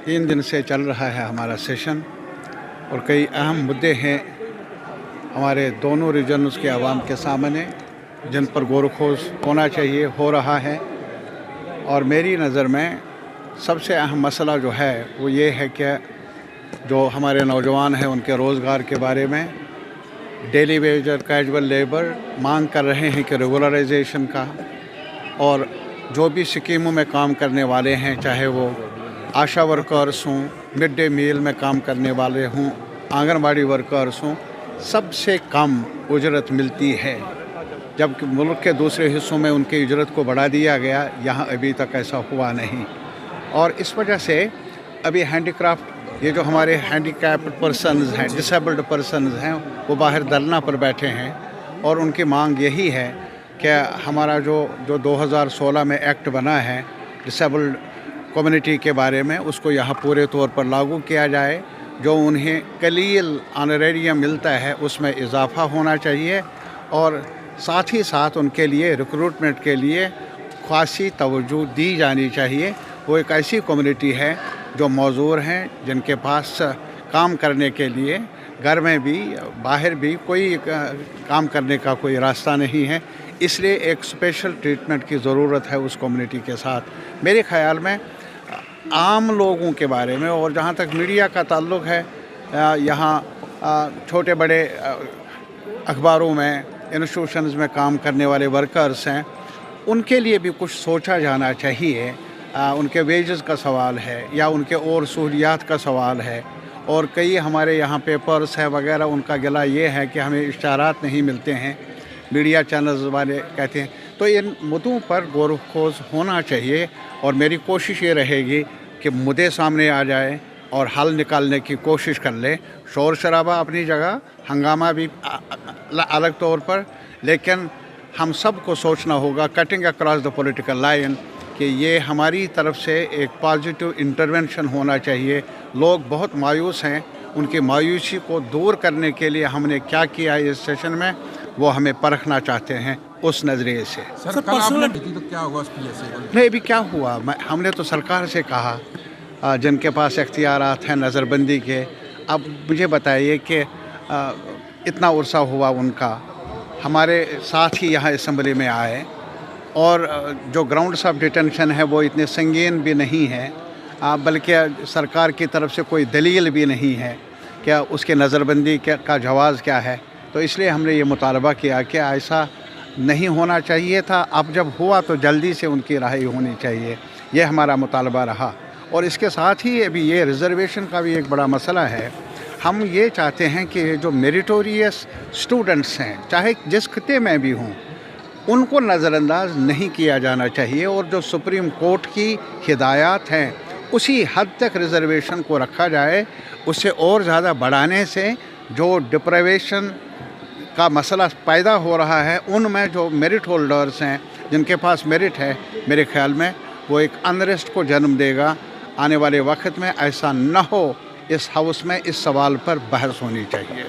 तीन दिन से चल रहा है हमारा सेशन और कई अहम मुद्दे हैं हमारे दोनों रीजन्स के आवाम के सामने जिन पर गौर खोज होना चाहिए, हो रहा है। और मेरी नज़र में सबसे अहम मसला जो है वो ये है कि जो हमारे नौजवान हैं उनके रोज़गार के बारे में डेली वेज और कैजुअल लेबर मांग कर रहे हैं कि रेगुलराइजेशन का, और जो भी स्कीमों में काम करने वाले हैं, चाहे वो आशा वर्कर्स हों, मिड डे मील में काम करने वाले हों, आंगनबाड़ी वर्कर्स हों, सबसे कम उजरत मिलती है। जबकि मुल्क के दूसरे हिस्सों में उनकी उजरत को बढ़ा दिया गया, यहाँ अभी तक ऐसा हुआ नहीं। और इस वजह से अभी हैंडीक्राफ्ट, ये जो हमारे हैंडीकैप्ड पर्सनस हैं, डिसेबल्ड पर्सनस हैं, वो बाहर धरना पर बैठे हैं और उनकी मांग यही है कि हमारा जो 2016 में एक्ट बना है डिसेबल्ड कम्युनिटी के बारे में, उसको यहाँ पूरे तौर पर लागू किया जाए। जो उन्हें कलील ऑनरेरियम मिलता है उसमें इजाफा होना चाहिए, और साथ ही साथ उनके लिए रिक्रूटमेंट के लिए खासी तवज्जो दी जानी चाहिए। वो एक ऐसी कम्युनिटी है जो मौजूर हैं, जिनके पास काम करने के लिए घर में भी बाहर भी कोई काम करने का कोई रास्ता नहीं है, इसलिए एक स्पेशल ट्रीटमेंट की ज़रूरत है उस कम्युनिटी के साथ। मेरे ख़्याल में आम लोगों के बारे में, और जहाँ तक मीडिया का ताल्लुक़ है, यहाँ छोटे बड़े अखबारों में, इंस्टीट्यूशंस में काम करने वाले वर्कर्स हैं, उनके लिए भी कुछ सोचा जाना चाहिए। उनके वेजेस का सवाल है या उनके और सहूलियात का सवाल है, और कई हमारे यहाँ पेपर्स है वगैरह, उनका गिला ये है कि हमें इश्तारात नहीं मिलते हैं, मीडिया चैनल्स वाले कहते हैं। तो इन मुद्दों पर गौर खोज होना चाहिए, और मेरी कोशिश ये रहेगी कि मुद्दे सामने आ जाए और हल निकालने की कोशिश कर ले। शोर शराबा अपनी जगह, हंगामा भी अलग तौर पर, लेकिन हम सब को सोचना होगा cutting across the political line कि ये हमारी तरफ से एक पॉजिटिव इंटरवेंशन होना चाहिए। लोग बहुत मायूस हैं, उनकी मायूसी को दूर करने के लिए हमने क्या किया इस सेशन में, वो हमें परखना चाहते हैं उस नज़रिए से। सर कल आपने तो क्या होगा उस से? नहीं, अभी क्या हुआ, हमने तो सरकार से कहा, जिनके पास इख्तियारात हैं नज़रबंदी के। अब मुझे बताइए कि इतना उर्सा हुआ उनका, हमारे साथ ही यहाँ असम्बली में आए, और जो ग्राउंड्स ऑफ डिटेंशन है वो इतने संगीन भी नहीं है, बल्कि सरकार की तरफ से कोई दलील भी नहीं है क्या उसके नज़रबंदी का जवाज़ क्या है। तो इसलिए हमने ये मुतालबा किया कि ऐसा नहीं होना चाहिए था। अब जब हुआ तो जल्दी से उनकी रहाई होनी चाहिए, ये हमारा मुतालबा रहा। और इसके साथ ही अभी ये रिज़र्वेशन का भी एक बड़ा मसला है। हम ये चाहते हैं कि जो मेरिटोरियस स्टूडेंट्स हैं, चाहे जिस खिते में भी हों, उनको नज़रअंदाज नहीं किया जाना चाहिए, और जो सुप्रीम कोर्ट की हिदायत हैं उसी हद तक रिज़र्वेशन को रखा जाए। उससे और ज़्यादा बढ़ाने से जो डिप्राइवेशन का मसला पैदा हो रहा है, उनमें जो मेरिट होल्डर्स हैं, जिनके पास मेरिट है, मेरे ख़्याल में वो एक अनरेस्ट को जन्म देगा। आने वाले वक्त में ऐसा न हो, इस हाउस में इस सवाल पर बहस होनी चाहिए।